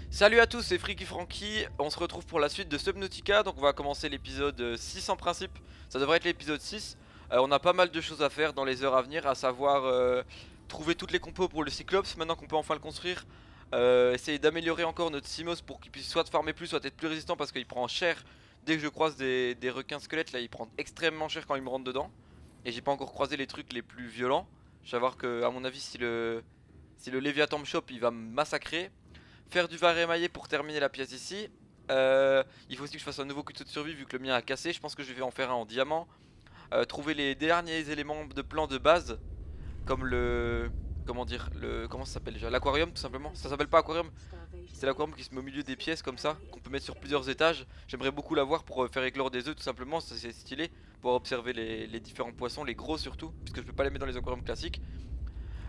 Salut à tous, c'est Freaky Franky, on se retrouve pour la suite de Subnautica. Donc on va commencer l'épisode 6 en principe, ça devrait être l'épisode 6. On a pas mal de choses à faire dans les heures à venir, à savoir trouver toutes les compos pour le Cyclops, maintenant qu'on peut enfin le construire. Essayer d'améliorer encore notre Simos pour qu'il puisse soit farmer plus, soit être plus résistant, parce qu'il prend cher dès que je croise des requins squelettes. Là il prend extrêmement cher quand il me rentre dedans. Et j'ai pas encore croisé les trucs les plus violents. Je vais savoir que à mon avis si le Léviathan me chope il va me massacrer. Faire du var émaillé pour terminer la pièce ici. Il faut aussi que je fasse un nouveau couteau de survie vu que le mien a cassé. Je pense que je vais en faire un en diamant. Trouver les derniers éléments de plan de base. Comme le... Comment dire comment ça s'appelle déjà? L'aquarium tout simplement. Ça s'appelle pas aquarium. C'est l'aquarium qui se met au milieu des pièces comme ça. Qu'on peut mettre sur plusieurs étages. J'aimerais beaucoup l'avoir pour faire éclore des œufs tout simplement. C'est stylé. Pour observer les différents poissons. Les gros surtout. Puisque je peux pas les mettre dans les aquariums classiques.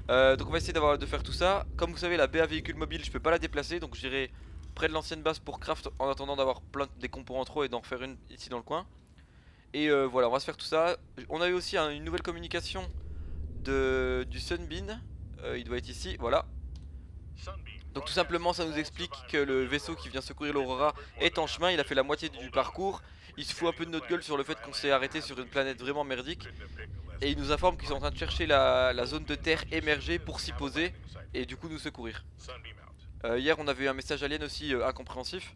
Donc on va essayer de faire tout ça. Comme vous savez la BA véhicule mobile je peux pas la déplacer. Donc j'irai près de l'ancienne base pour craft en attendant d'avoir plein des compos en trop et d'en refaire une ici dans le coin. Et voilà on va se faire tout ça. On a eu aussi une nouvelle communication du Sunbeam. Il doit être ici, voilà. Donc tout simplement ça nous explique que le vaisseau qui vient secourir l'Aurora est en chemin. Il a fait la moitié du parcours. Il se fout un peu de notre gueule sur le fait qu'on s'est arrêté sur une planète vraiment merdique. Et il nous informe qu'ils sont en train de chercher la zone de terre émergée pour s'y poser et du coup nous secourir. Hier on avait eu un message alien aussi incompréhensif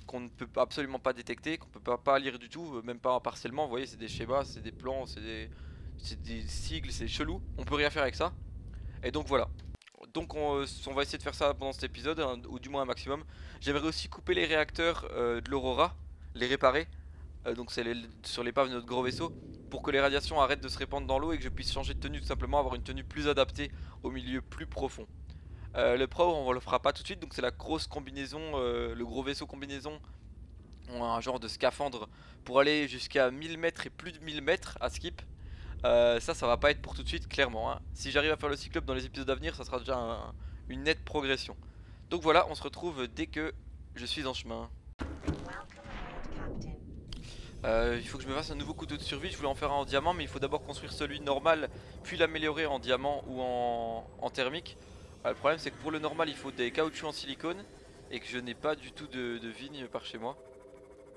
qu'on ne peut absolument pas détecter, qu'on peut pas lire du tout, même pas partiellement. Vous voyez c'est des schémas, c'est des plans, c'est des sigles, c'est chelou. On peut rien faire avec ça. Et donc voilà. Donc on va essayer de faire ça pendant cet épisode, hein, ou du moins un maximum. J'aimerais aussi couper les réacteurs de l'Aurora, les réparer. Donc c'est sur l'épave de notre gros vaisseau, pour que les radiations arrêtent de se répandre dans l'eau et que je puisse changer de tenue tout simplement, avoir une tenue plus adaptée au milieu plus profond. Le pro on le fera pas tout de suite, donc c'est la grosse combinaison, le gros vaisseau combinaison. On a un genre de scaphandre pour aller jusqu'à 1000 mètres et plus de 1000 mètres à skip. Ça va pas être pour tout de suite clairement hein. Si j'arrive à faire le cyclope dans les épisodes à venir ça sera déjà une nette progression. Donc voilà on se retrouve dès que je suis en chemin. Il faut que je me fasse un nouveau couteau de survie. Je voulais en faire un en diamant mais il faut d'abord construire celui normal puis l'améliorer en diamant ou en thermique. Le problème c'est que pour le normal il faut des caoutchoucs en silicone et que je n'ai pas du tout de vignes par chez moi.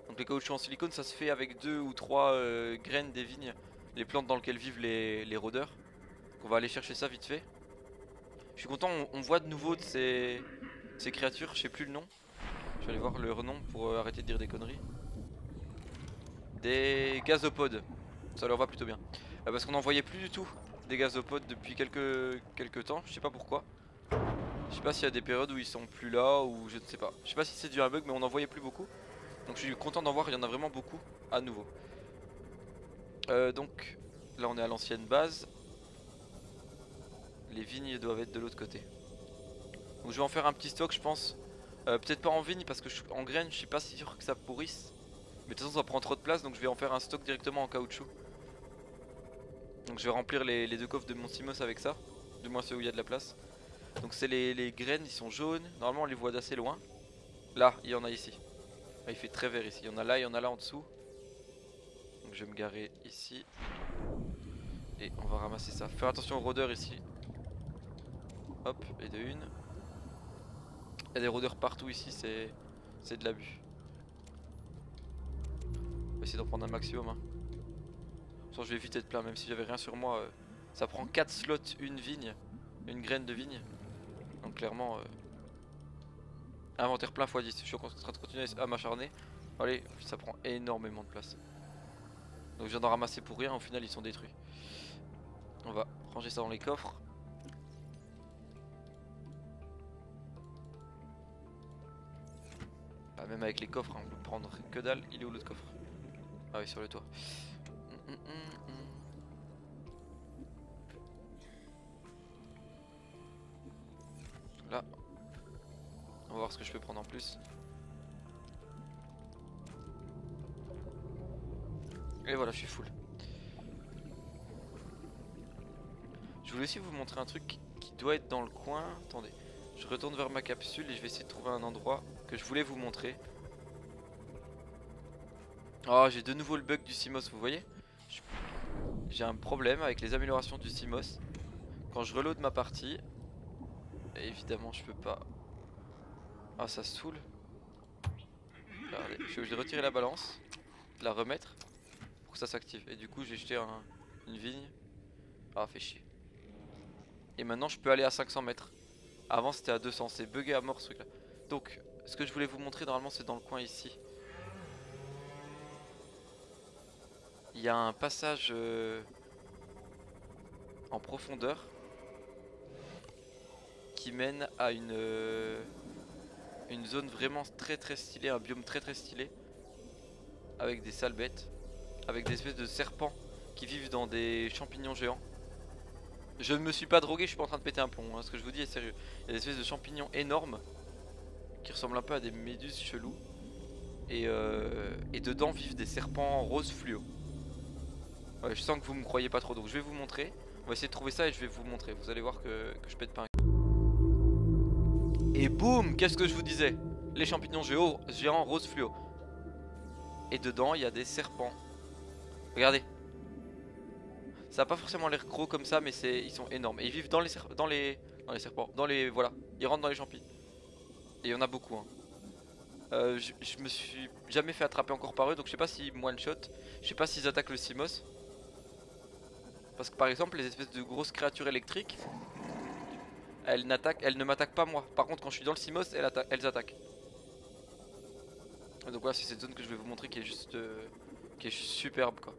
Donc les caoutchoucs en silicone ça se fait avec 2 ou 3 graines des vignes, les plantes dans lesquelles vivent les rôdeurs. Donc on va aller chercher ça vite fait. Je suis content, on voit de nouveau de ces créatures, je sais plus le nom. Je vais aller voir leur nom pour arrêter de dire des conneries. Des gazopodes, ça leur va plutôt bien. Parce qu'on n'en voyait plus du tout des gazopodes depuis quelques temps, je sais pas pourquoi. Je sais pas s'il y a des périodes où ils sont plus là ou je ne sais pas. Je sais pas si c'est dû à un bug mais on n'en voyait plus beaucoup. Donc je suis content d'en voir, il y en a vraiment beaucoup à nouveau. Donc là on est à l'ancienne base. Les vignes doivent être de l'autre côté. Donc je vais en faire un petit stock je pense. Peut-être pas en vigne parce que en graines je suis pas si sûr que ça pourrisse. Mais de toute façon ça prend trop de place donc je vais en faire un stock directement en caoutchouc. Donc je vais remplir les 2 coffres de mon Simos avec ça. Du moins ceux où il y a de la place. Donc c'est les graines, ils sont jaunes. Normalement on les voit d'assez loin. Là il y en a ici. Il fait très vert ici, il y en a là, il y en a là en dessous. Donc je vais me garer ici. Et on va ramasser ça. Faire attention aux rôdeurs ici. Hop, et de une. Il y a des rôdeurs partout ici, c'est de l'abus. On va essayer d'en prendre un maximum hein. Sinon je vais vite être plein, même si j'avais rien sur moi. Ça prend 4 slots, une vigne, une graine de vigne. Donc clairement inventaire plein x 10. Je suis en train de continuer à m'acharner. Allez, ça prend énormément de place. Donc je viens d'en ramasser pour rien, au final ils sont détruits. On va ranger ça dans les coffres. Bah, même avec les coffres hein, on peut prendre que dalle. Il est où l'autre coffre? Ah oui sur le toit. Là. On va voir ce que je peux prendre en plus. Et voilà je suis full. Je voulais aussi vous montrer un truc qui doit être dans le coin. Attendez. Je retourne vers ma capsule et je vais essayer de trouver un endroit que je voulais vous montrer. Oh, j'ai de nouveau le bug du CMOS, vous voyez? J'ai un problème avec les améliorations du CMOS. Quand je reload ma partie, évidemment je peux pas. Ah, ça saoule. Regardez, je suis obligé de retirer la balance, de la remettre pour que ça s'active. Et du coup j'ai jeté une vigne. Ah, fait chier. Et maintenant je peux aller à 500 mètres. Avant c'était à 200, c'est bugué à mort ce truc là. Donc ce que je voulais vous montrer normalement c'est dans le coin ici. Il y a un passage en profondeur qui mène à une zone vraiment très stylée, un biome très stylé. Avec des sales bêtes, avec des espèces de serpents qui vivent dans des champignons géants. Je ne me suis pas drogué, je suis pas en train de péter un plomb, hein, ce que je vous dis est sérieux. Il y a des espèces de champignons énormes qui ressemblent un peu à des méduses cheloues. Et dedans vivent des serpents roses fluo. Ouais, je sens que vous me croyez pas trop, donc je vais vous montrer. On va essayer de trouver ça et je vais vous montrer. Vous allez voir que je pète pas un... Et boum, qu'est-ce que je vous disais? Les champignons géants roses fluo. Et dedans il y a des serpents. Regardez. Ça a pas forcément l'air gros comme ça, mais ils sont énormes. Et ils vivent dans les serpents, voilà. Ils rentrent dans les champis. Et il y en a beaucoup, hein. Je me suis jamais fait attraper encore par eux, donc je sais pas s'ils me one shot. Je sais pas s'ils attaquent le CMOS. Parce que par exemple les espèces de grosses créatures électriques, elles ne m'attaquent pas moi. Par contre quand je suis dans le CMOS, elles attaquent. Donc voilà, c'est cette zone que je vais vous montrer qui est juste superbe quoi.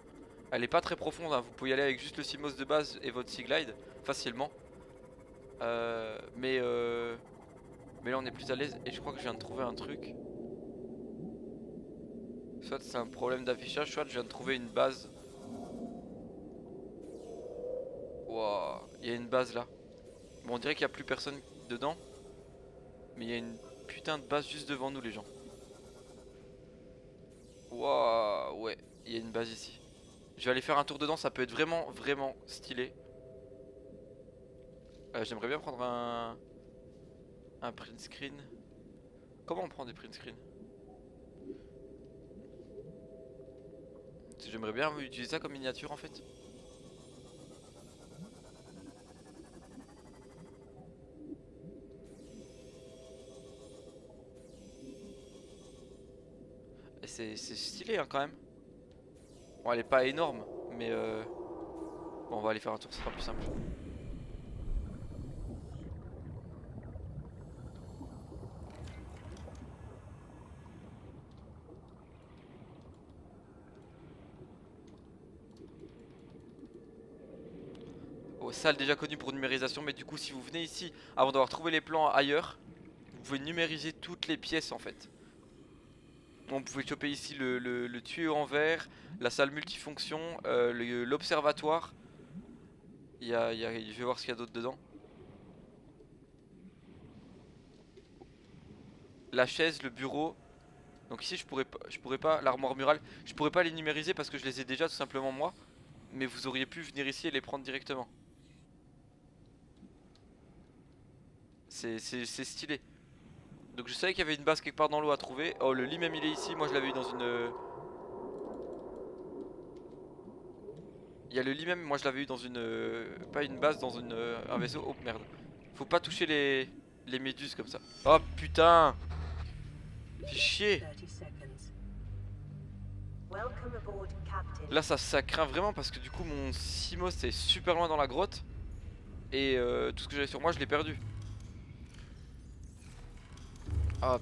Elle est pas très profonde, hein. Vous pouvez y aller avec juste le CMOS de base et votre Sea Glide facilement. Mais là on est plus à l'aise et je crois que je viens de trouver un truc. Soit c'est un problème d'affichage, soit je viens de trouver une base. Waouh, il y a une base là. Bon, on dirait qu'il n'y a plus personne dedans. Mais il y a une putain de base juste devant nous les gens. Waouh, ouais, il y a une base ici. Je vais aller faire un tour dedans, ça peut être vraiment stylé. J'aimerais bien prendre un print screen. Comment on prend des print screens? J'aimerais bien utiliser ça comme miniature en fait. Et c'est stylé hein, quand même. Bon, elle est pas énorme, mais bon, on va aller faire un tour, ce sera plus simple. Oh, salle déjà connue pour numérisation, mais du coup si vous venez ici avant d'avoir trouvé les plans ailleurs, vous pouvez numériser toutes les pièces en fait. On pouvait choper ici le tuyau en verre, la salle multifonction, l'observatoire. Je vais voir ce qu'il y a d'autre dedans. La chaise, le bureau. Donc ici je pourrais pas, l'armoire murale, je pourrais pas les numériser parce que je les ai déjà tout simplement moi. Mais vous auriez pu venir ici et les prendre directement. C'est stylé. Donc je savais qu'il y avait une base quelque part dans l'eau à trouver. Oh, le lit même il est ici, moi je l'avais eu dans une... Il y a le lit même, moi je l'avais eu dans une... Pas une base, dans un vaisseau. Oh merde. Faut pas toucher les méduses comme ça. Oh putain. Fais chier. Là ça craint vraiment parce que du coup mon Simos est super loin dans la grotte. Et tout ce que j'avais sur moi je l'ai perdu. Ah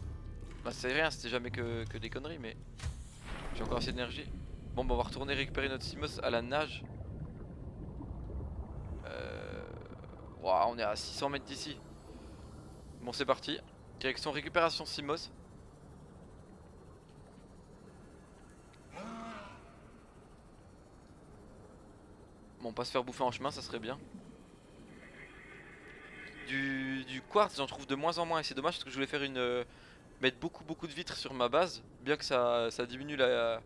bah c'est rien, c'était jamais que des conneries mais j'ai encore assez d'énergie. Bon bah on va retourner récupérer notre Simos à la nage. Wow, on est à 600 mètres d'ici. Bon c'est parti. Direction récupération Simos. Bon, pas se faire bouffer en chemin, ça serait bien. Du quartz, j'en trouve de moins en moins et c'est dommage parce que je voulais faire mettre beaucoup de vitres sur ma base, bien que ça diminue la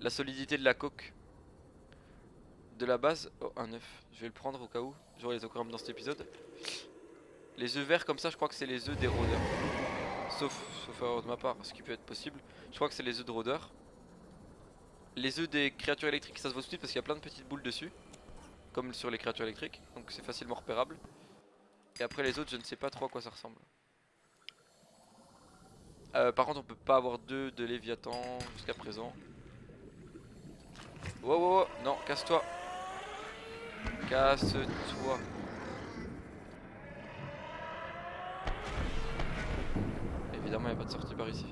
solidité de la coque de la base. Oh, un œuf, je vais le prendre au cas où j'aurai les aquariums dans cet épisode. Les œufs verts comme ça, je crois que c'est les œufs des rôdeurs. Sauf erreur de ma part, ce qui peut être possible. Je crois que c'est les œufs de rôdeurs. Les œufs des créatures électriques, ça se voit tout de suite parce qu'il y a plein de petites boules dessus. Comme sur les créatures électriques, donc c'est facilement repérable. Et après les autres, je ne sais pas trop à quoi ça ressemble. Par contre, on peut pas avoir deux de Léviathan jusqu'à présent. Wow, wow, wow, non, casse-toi. Casse-toi. Évidemment, il n'y a pas de sortie par ici.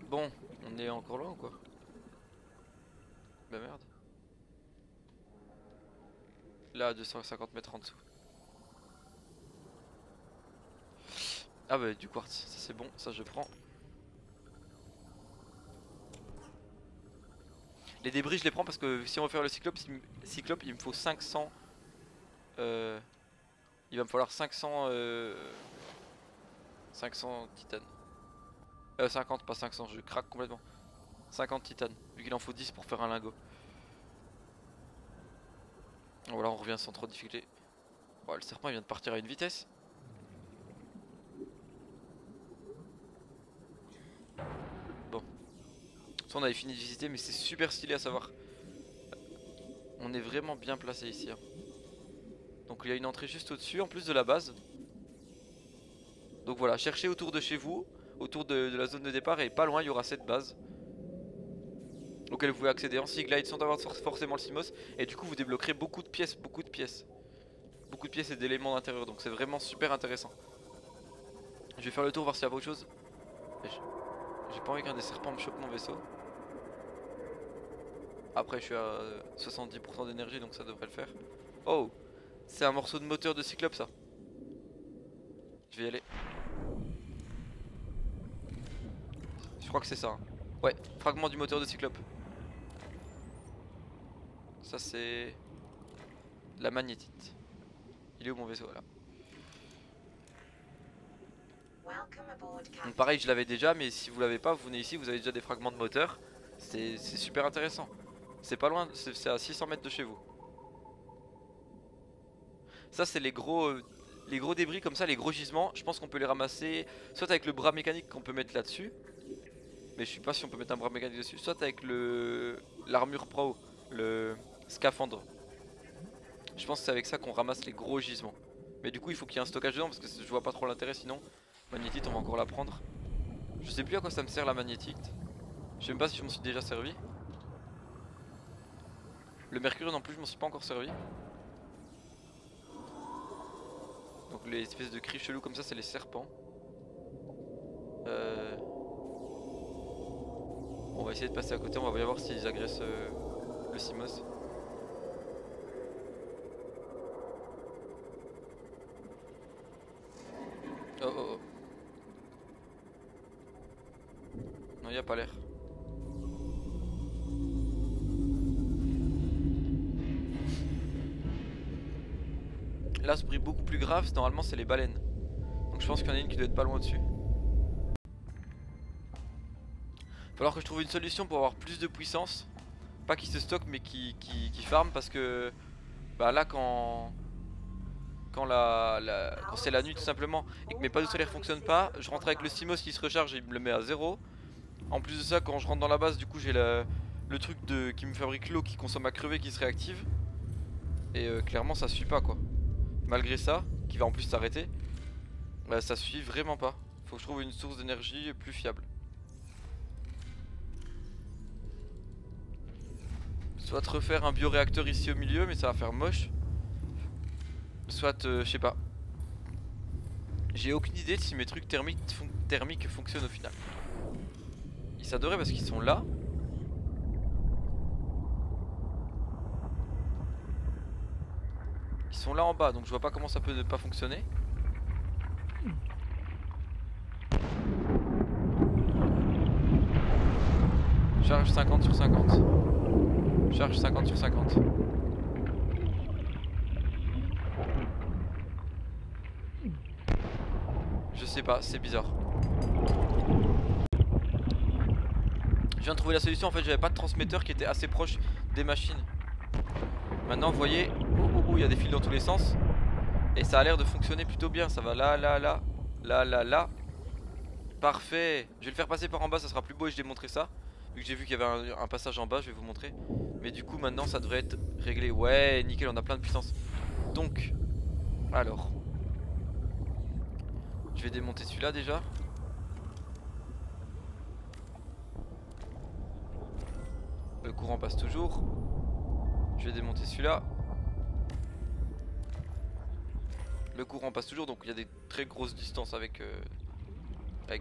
Bon, on est encore loin ou quoi? Bah merde. Là, à 250 mètres en dessous. Ah bah du quartz, ça c'est bon, ça je prends. Les débris je les prends parce que si on veut faire le cyclope, il me faut 500. Il va me falloir 500 titane. 50 pas 500, je craque complètement. 50 titane, vu qu'il en faut 10 pour faire un lingot. Voilà, on revient sans trop de difficulté. Oh, le serpent il vient de partir à une vitesse. Bon. Ça on avait fini de visiter mais c'est super stylé à savoir. On est vraiment bien placé ici hein. Donc il y a une entrée juste au dessus en plus de la base. Donc voilà, cherchez autour de chez vous, autour de la zone de départ et pas loin il y aura cette base auquel vous pouvez accéder en Seaglide sans avoir forcément le Simos. Et du coup vous débloquerez beaucoup de pièces, beaucoup de pièces et d'éléments d'intérieur, donc c'est vraiment super intéressant. Je vais faire le tour voir s'il y a pas autre chose. J'ai pas envie qu'un des serpents me chope mon vaisseau. Après je suis à 70% d'énergie donc ça devrait le faire. Oh, c'est un morceau de moteur de Cyclope ça. Je vais y aller. Je crois que c'est ça hein. Ouais, fragment du moteur de Cyclope. Ça c'est la magnétite. Il est où mon vaisseau là? Donc pareil je l'avais déjà mais si vous l'avez pas vous venez ici, vous avez déjà des fragments de moteur. C'est super intéressant. C'est pas loin, c'est à 600 mètres de chez vous. Ça c'est les gros débris comme ça, les gros gisements. Je pense qu'on peut les ramasser soit avec le bras mécanique qu'on peut mettre là-dessus. Mais je sais pas si on peut mettre un bras mécanique dessus. Soit avec l'armure pro, le scaphandre. Je pense que c'est avec ça qu'on ramasse les gros gisements. Mais du coup il faut qu'il y ait un stockage dedans parce que je vois pas trop l'intérêt sinon. Magnétite on va encore la prendre. Je sais plus à quoi ça me sert la magnétite. Je sais même pas si je m'en suis déjà servi. Le mercure non plus je m'en suis pas encore servi. Donc les espèces de cris chelous comme ça c'est les serpents. On va essayer de passer à côté, on va voir s'ils agressent le Simos. Oh oh oh. Non, y a pas l'air. Là, ce bruit beaucoup plus grave, normalement, c'est les baleines. Donc je pense qu'il y en a une qui doit être pas loin dessus. Falloir que je trouve une solution pour avoir plus de puissance. Pas qui se stocke, mais qui farm parce que bah là quand c'est la nuit tout simplement et que mes panneaux solaires fonctionnent pas, je rentre avec le Simos qui se recharge et il me le met à 0. En plus de ça, quand je rentre dans la base, du coup j'ai le truc qui me fabrique l'eau qui consomme à crever qui se réactive. Et clairement ça suit pas quoi. Malgré ça, qui va en plus s'arrêter, bah, ça suit vraiment pas. Faut que je trouve une source d'énergie plus fiable. Soit refaire un bioréacteur ici au milieu, mais ça va faire moche. Soit, je sais pas. J'ai aucune idée de si mes trucs thermiques fonctionnent au final. Et ça devrait parce qu'ils sont là. Ils sont là en bas, donc je vois pas comment ça peut ne pas fonctionner. Charge 50 sur 50. Charge 50 sur 50. Je sais pas, c'est bizarre. Je viens de trouver la solution, en fait j'avais pas de transmetteur qui était assez proche des machines. Maintenant vous voyez, il y a des fils dans tous les sens. Et ça a l'air de fonctionner plutôt bien, ça va là, là, là, là, là, là. Parfait. Je vais le faire passer par en bas, ça sera plus beau et je démontrerai ça. Vu que j'ai vu qu'il y avait un passage en bas, je vais vous montrer. Mais du coup maintenant ça devrait être réglé. Ouais, nickel, on a plein de puissance. Donc, alors, je vais démonter celui-là déjà. Le courant passe toujours. Je vais démonter celui-là. Le courant passe toujours, donc il y a des très grosses distances avec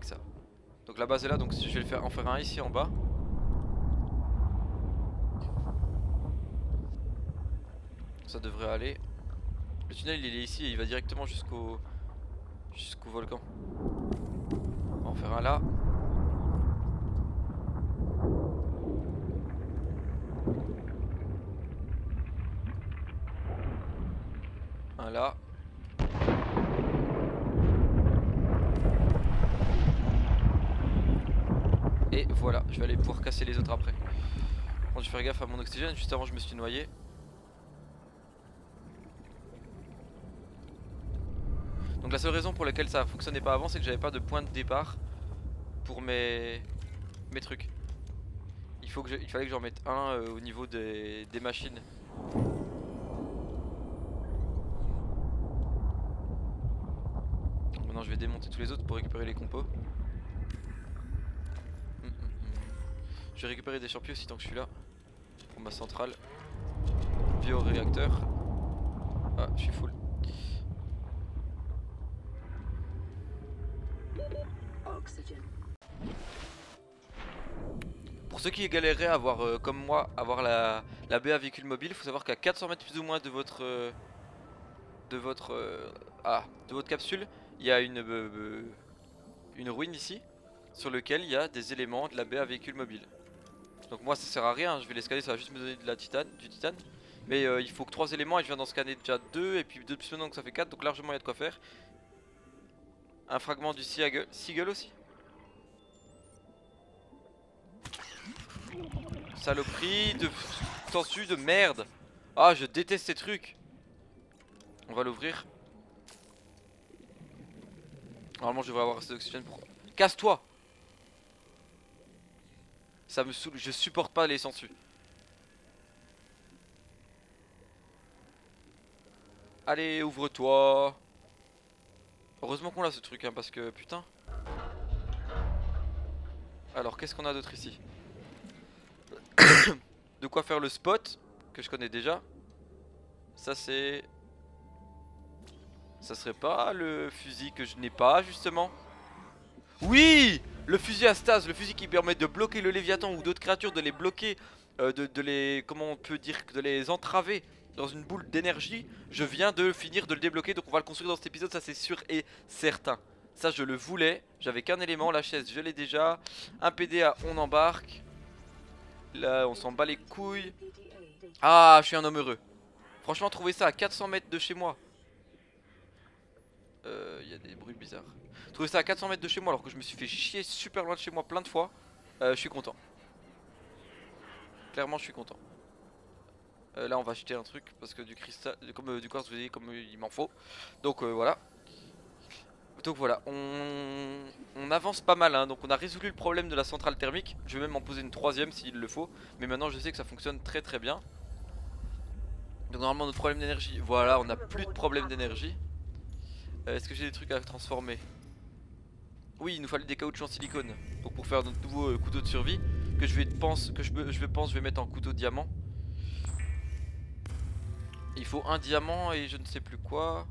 ça. Donc la base est là, donc je vais en faire un ici en bas. Ça devrait aller. Le tunnel il est ici et il va directement jusqu'au volcan. On va en faire un là. Un là. Et voilà, je vais aller pouvoir casser les autres après. Bon, je vais faire gaffe à mon oxygène, juste avant je me suis noyé. Donc la seule raison pour laquelle ça fonctionnait pas avant, c'est que j'avais pas de point de départ pour mes trucs. Il fallait que j'en mette un au niveau des machines. Maintenant je vais démonter tous les autres pour récupérer les compos. Je vais récupérer des champions aussi tant que je suis là. Pour ma centrale. Bioréacteur. Ah, je suis full. Pour ceux qui galéreraient à avoir, comme moi, avoir la BA véhicule mobile, il faut savoir qu'à 400 mètres plus ou moins de votre capsule, il y a une ruine ici, sur lequel il y a des éléments de la BA véhicule mobile. Donc moi ça sert à rien, je vais les scanner, ça va juste me donner du titane. Mais il faut que 3 éléments et je viens d'en scanner déjà 2 et puis 2 plus maintenant donc ça fait 4, donc largement il y a de quoi faire. Un fragment du Seagull aussi. Saloperie de tortue de merde. Ah, je déteste ces trucs. On va l'ouvrir. Normalement je devrais avoir assez d'oxygène pour... Casse-toi. Ça me saoule, je supporte pas les sangsues. Allez, ouvre-toi. Heureusement qu'on a ce truc hein, parce que putain. Alors qu'est-ce qu'on a d'autre ici? De quoi faire le spot que je connais déjà. Ça c'est... Ça serait pas le fusil que je n'ai pas justement? Oui, le fusil à stase, le fusil qui permet de bloquer le Léviathan ou d'autres créatures, de les bloquer, de les... Comment on peut dire? De les entraver dans une boule d'énergie. Je viens de finir de le débloquer, donc on va le construire dans cet épisode, ça c'est sûr et certain. Ça je le voulais, j'avais qu'un élément, la chaise je l'ai déjà. Un PDA on embarque. Là on s'en bat les couilles. Ah, je suis un homme heureux. Franchement trouver ça à 400 mètres de chez moi. Il y a des bruits bizarres. Trouver ça à 400 mètres de chez moi alors que je me suis fait chier super loin de chez moi plein de fois. Je suis content. Clairement je suis content. Là on va acheter un truc parce que du cristal, comme du quartz vous voyez comme il m'en faut. Donc voilà. Donc voilà, on avance pas mal hein. Donc on a résolu le problème de la centrale thermique. Je vais même en poser une troisième s'il le faut. Mais maintenant je sais que ça fonctionne très très bien. Donc normalement notre problème d'énergie, voilà, on n'a plus de problème d'énergie. Est-ce que j'ai des trucs à transformer? Oui, il nous fallait des caoutchoucs en silicone. Donc pour faire notre nouveau couteau de survie que je vais mettre en couteau diamant. Il faut un diamant et je ne sais plus quoi.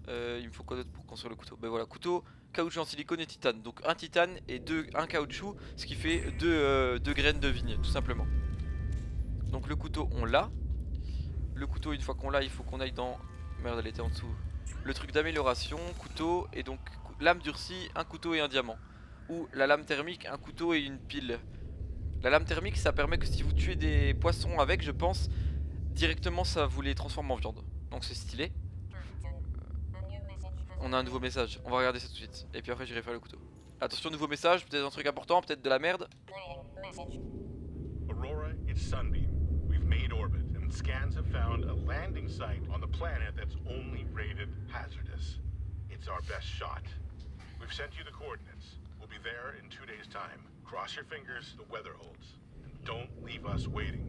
Il me faut quoi d'autre pour construire le couteau? Ben voilà, couteau, caoutchouc en silicone et titane. Donc un titane et un caoutchouc, ce qui fait deux graines de vigne tout simplement. Donc le couteau on l'a. Le couteau une fois qu'on l'a il faut qu'on aille dans... Merde elle était en dessous. Le truc d'amélioration, couteau et donc lame durcie, un couteau et un diamant. Ou la lame thermique, un couteau et une pile. La lame thermique ça permet que si vous tuez des poissons avec je pense directement ça vous les transforme en viande. Donc c'est stylé. On a un nouveau message, on va regarder ça tout de suite. Et puis après j'irai faire le couteau. Attention, nouveau message, peut-être un truc important, peut-être de la merde. Aurora, it's Sunbeam. We've made orbit, and scans have found a landing site on the planet that's only rated hazardous. It's our best shot. We've sent you the coordinates. We'll be there in 2 days' time. Cross your fingers, the weather holds. And don't leave us waiting.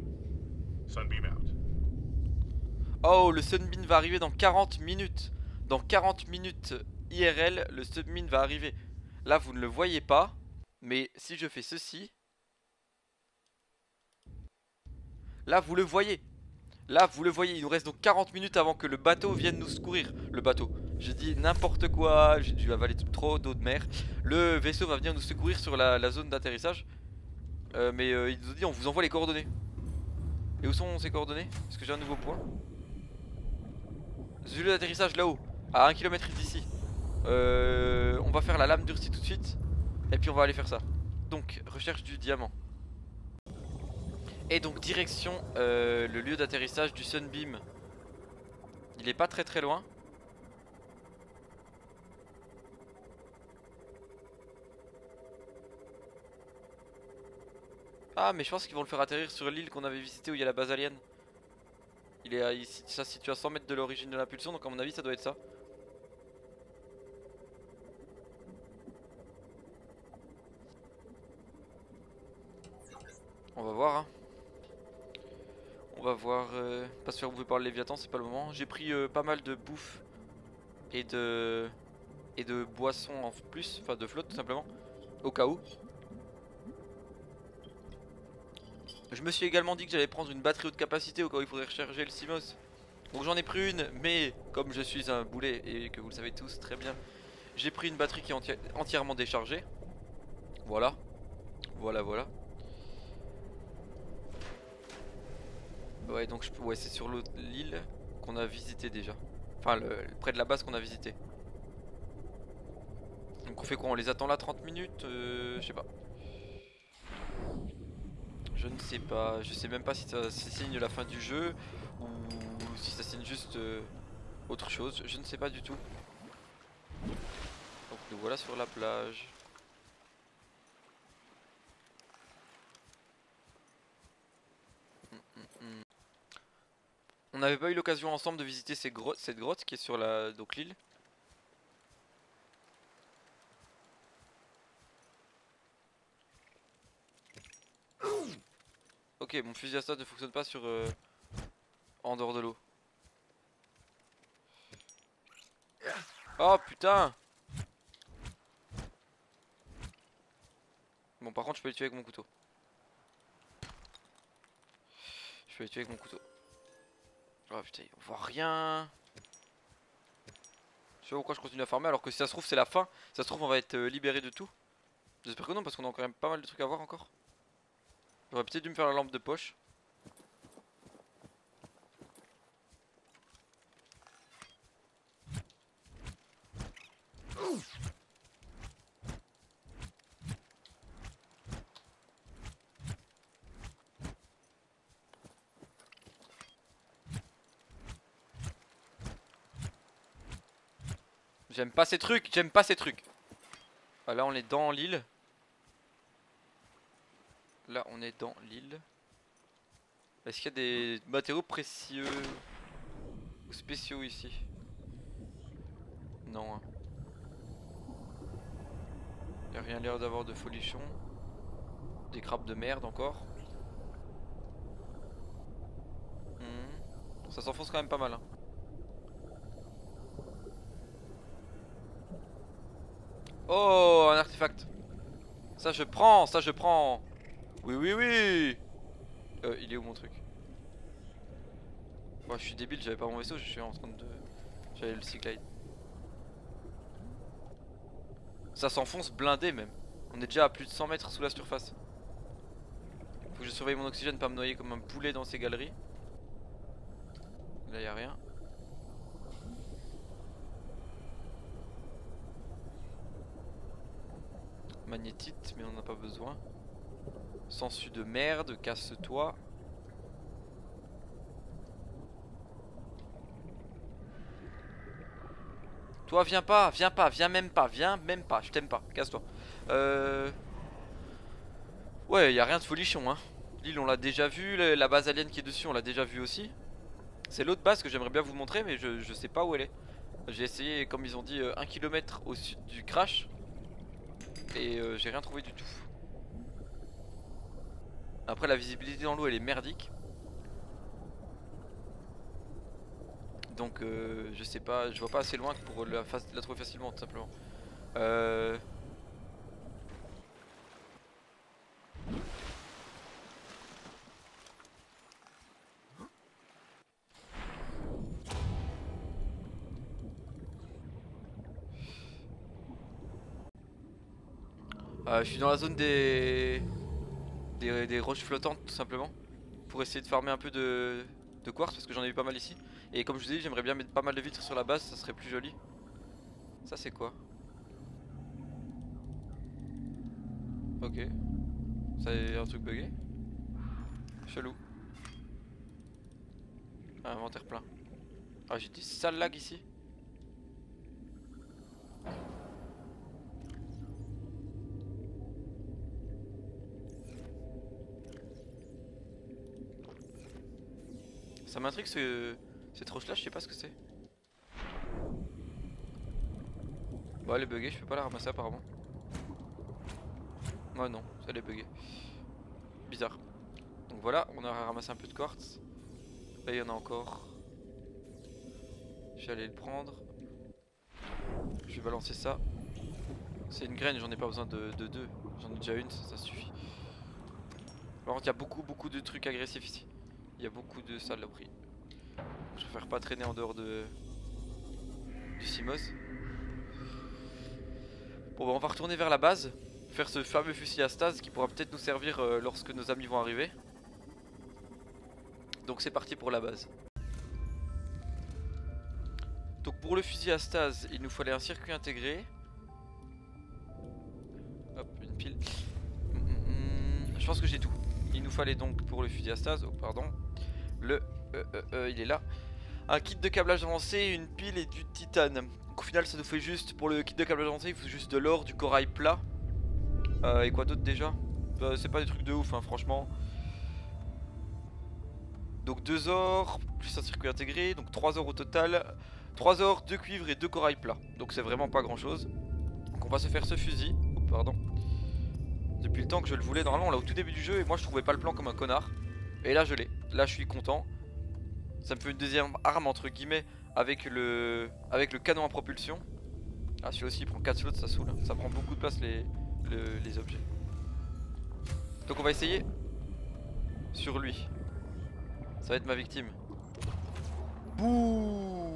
Sunbeam out. Oh, le Sunbeam va arriver dans 40 minutes. Dans 40 minutes IRL, le Sunbeam va arriver. Là, vous ne le voyez pas. Mais si je fais ceci... Là, vous le voyez. Là, vous le voyez. Il nous reste donc 40 minutes avant que le bateau vienne nous secourir. Le bateau. J'ai dit n'importe quoi. J'ai dû avaler trop d'eau de mer. Le vaisseau va venir nous secourir sur la zone d'atterrissage. Mais il nous dit on vous envoie les coordonnées. Et où sont ces coordonnées? Est-ce que j'ai un nouveau point? Zulu d'atterrissage là-haut, à 1 km d'ici. On va faire la lame durcie tout de suite. Et puis on va aller faire ça. Donc, recherche du diamant. Et donc, direction le lieu d'atterrissage du Sunbeam. Il est pas très loin. Ah, mais je pense qu'ils vont le faire atterrir sur l'île qu'on avait visitée où il y a la base alien. Il est ici, ça se situe à 100 mètres de l'origine de l'impulsion, donc à mon avis ça doit être ça. On va voir hein. On va voir, pas se faire bouffer par le Léviathan, c'est pas le moment. J'ai pris pas mal de bouffe et de boissons en plus, enfin de flotte tout simplement, au cas où. Je me suis également dit que j'allais prendre une batterie haute capacité au cas où il faudrait recharger le CMOS. Donc j'en ai pris une, mais comme je suis un boulet et que vous le savez tous très bien, j'ai pris une batterie qui est entièrement déchargée. Voilà. Voilà. Ouais, donc ouais, c'est sur l'île qu'on a visité déjà. Enfin, près de la base qu'on a visité. Donc on fait quoi? On les attend là 30 minutes? Je sais pas. Je ne sais pas. Je sais même pas si ça signe la fin du jeu ou si ça signe juste autre chose. Je ne sais pas du tout. Donc nous voilà sur la plage. On n'avait pas eu l'occasion ensemble de visiter cette grotte qui est sur donc l'île. Ok, mon fusil à stade ne fonctionne pas sur en dehors de l'eau. Oh putain! Bon, par contre, je peux les tuer avec mon couteau. Je peux les tuer avec mon couteau. Oh putain, on voit rien. Je sais pas pourquoi je continue à farmer alors que si ça se trouve c'est la fin. Si ça se trouve on va être libéré de tout. J'espère que non parce qu'on a quand même pas mal de trucs à voir encore. J'aurais peut-être dû me faire la lampe de poche. J'aime pas ces trucs, j'aime pas ces trucs. Ah, là on est dans l'île. Là on est dans l'île. Est-ce qu'il y a des matériaux précieux ou spéciaux ici? Non hein. Y'a rien l'air d'avoir de folichon. Des crabes de merde encore. Ça s'enfonce quand même pas mal hein. Oh, un artefact. Ça je prends, ça je prends. Oui. Il est où mon truc? Moi je suis débile, j'avais pas mon vaisseau, je suis en train de... J'avais le Seaglide. Ça s'enfonce blindé même. On est déjà à plus de 100 mètres sous la surface. Faut que je surveille mon oxygène, pas me noyer comme un poulet dans ces galeries. Là y'a rien. Magnétite, mais on n'en a pas besoin. Sensu de merde, casse-toi. Toi viens pas, viens même pas, je t'aime pas, casse-toi. Ouais, y a rien de folichon hein. L'île on l'a déjà vu, la base alien qui est dessus on l'a déjà vu aussi. C'est l'autre base que j'aimerais bien vous montrer mais je sais pas où elle est. J'ai essayé comme ils ont dit 1 km au sud du crash. Et j'ai rien trouvé du tout. Après la visibilité dans l'eau elle est merdique. Donc je sais pas, je vois pas assez loin pour la trouver facilement tout simplement. Je suis dans la zone des roches flottantes tout simplement. Pour essayer de farmer un peu de quartz parce que j'en ai eu pas mal ici. Et comme je vous ai dit j'aimerais bien mettre pas mal de vitres sur la base, ça serait plus joli. Ça c'est quoi? Ok. C'est un truc bugué. Chelou. Ah, inventaire plein. Ah j'ai des sales lags ici. Ça m'intrigue cette roche là, je sais pas ce que c'est. Bon elle est buggée, je peux pas la ramasser apparemment. Ouais non, elle est buggée. Bizarre. Donc voilà, on a ramassé un peu de quartz. Là il y en a encore. Je vais aller le prendre. Je vais balancer ça. C'est une graine, j'en ai pas besoin de deux. J'en ai déjà une, ça suffit. Par contre il y a beaucoup de trucs agressifs ici. Il y a beaucoup de saloperies. Je préfère pas traîner en dehors du Simos. Bon bah on va retourner vers la base. Faire ce fameux fusil à stase qui pourra peut-être nous servir lorsque nos amis vont arriver. Donc c'est parti pour la base. Donc pour le fusil à stase il nous fallait un circuit intégré. Hop une pile. Je pense que j'ai tout. Il nous fallait donc pour le fusil à stase, oh pardon, il est là, un kit de câblage avancé, une pile et du titane. Donc au final ça nous fait juste, pour le kit de câblage avancé il faut juste de l'or, du corail plat. Et quoi d'autre déjà? C'est pas des trucs de ouf hein, franchement. Donc 2 or, plus un circuit intégré, donc 3 or au total. 3 or, 2 cuivres et 2 corail plat. Donc c'est vraiment pas grand chose. Donc on va se faire ce fusil, oh pardon. Depuis le temps que je le voulais, normalement là au tout début du jeu, et moi je trouvais pas le plan comme un connard. Et là je l'ai, là je suis content. Ça me fait une deuxième arme entre guillemets avec le canon à propulsion. Ah celui-là aussi il prend 4 slots, ça saoule, ça prend beaucoup de place les objets. Donc on va essayer sur lui. Ça va être ma victime. Bouh.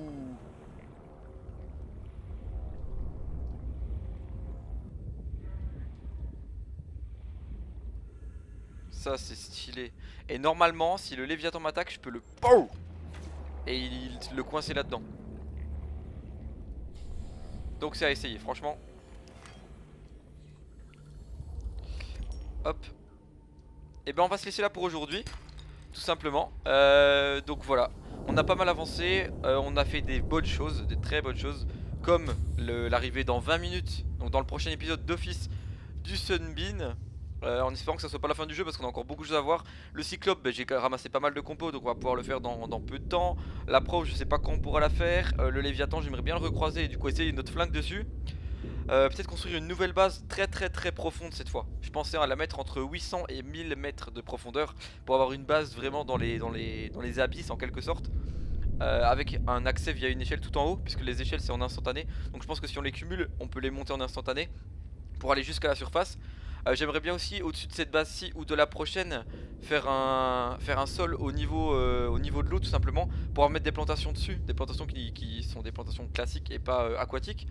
Ça c'est stylé. Et normalement si le Léviathan m'attaque je peux le POW et il le coincer là-dedans. Donc c'est à essayer franchement. Hop. Et ben on va se laisser là pour aujourd'hui. Tout simplement. Donc voilà. On a pas mal avancé. On a fait des bonnes choses. Des très bonnes choses. Comme l'arrivée dans 20 minutes. Donc dans le prochain épisode d'Office du Sunbeam. En espérant que ça soit pas la fin du jeu parce qu'on a encore beaucoup de choses à voir. Le Cyclope, j'ai ramassé pas mal de compos donc on va pouvoir le faire dans peu de temps. La Pro, je sais pas quand on pourra la faire. Le Léviathan, j'aimerais bien le recroiser et du coup essayer notre flingue dessus. Peut-être construire une nouvelle base très profonde cette fois. Je pensais à la mettre entre 800 et 1000 mètres de profondeur pour avoir une base vraiment dans les abysses en quelque sorte. Avec un accès via une échelle tout en haut puisque les échelles c'est en instantané. Donc je pense que si on les cumule on peut les monter en instantané pour aller jusqu'à la surface. J'aimerais bien aussi au-dessus de cette base-ci ou de la prochaine faire un sol au niveau de l'eau tout simplement pour mettre des plantations dessus, des plantations qui sont des plantations classiques et pas aquatiques.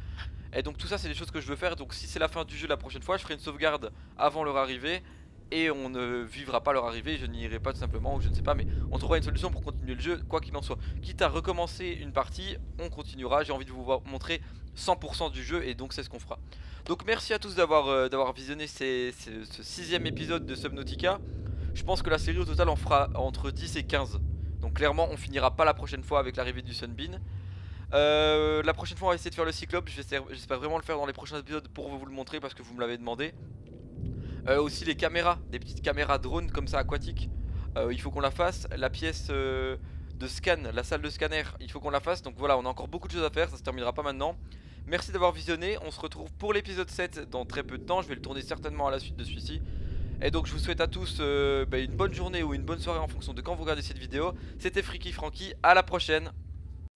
Et donc tout ça c'est des choses que je veux faire. Donc si c'est la fin du jeu la prochaine fois je ferai une sauvegarde avant leur arrivée. Et on ne vivra pas leur arrivée, je n'y irai pas tout simplement ou je ne sais pas. Mais on trouvera une solution pour continuer le jeu quoi qu'il en soit. Quitte à recommencer une partie, on continuera. J'ai envie de vous montrer 100% du jeu et donc c'est ce qu'on fera. Donc merci à tous d'avoir visionné ce 6ème épisode de Subnautica. Je pense que la série au total en fera entre 10 et 15. Donc clairement on finira pas la prochaine fois avec l'arrivée du Sunbeam. La prochaine fois on va essayer de faire le cyclope, j'espère vraiment le faire dans les prochains épisodes pour vous le montrer parce que vous me l'avez demandé. Aussi les caméras, des petites caméras drones comme ça aquatiques, il faut qu'on la fasse. La pièce de scan, la salle de scanner, il faut qu'on la fasse. Donc voilà, on a encore beaucoup de choses à faire, ça se terminera pas maintenant. Merci d'avoir visionné, on se retrouve pour l'épisode 7 dans très peu de temps, je vais le tourner certainement à la suite de celui-ci. Et donc je vous souhaite à tous une bonne journée ou une bonne soirée en fonction de quand vous regardez cette vidéo. C'était Freaky Franky, à la prochaine.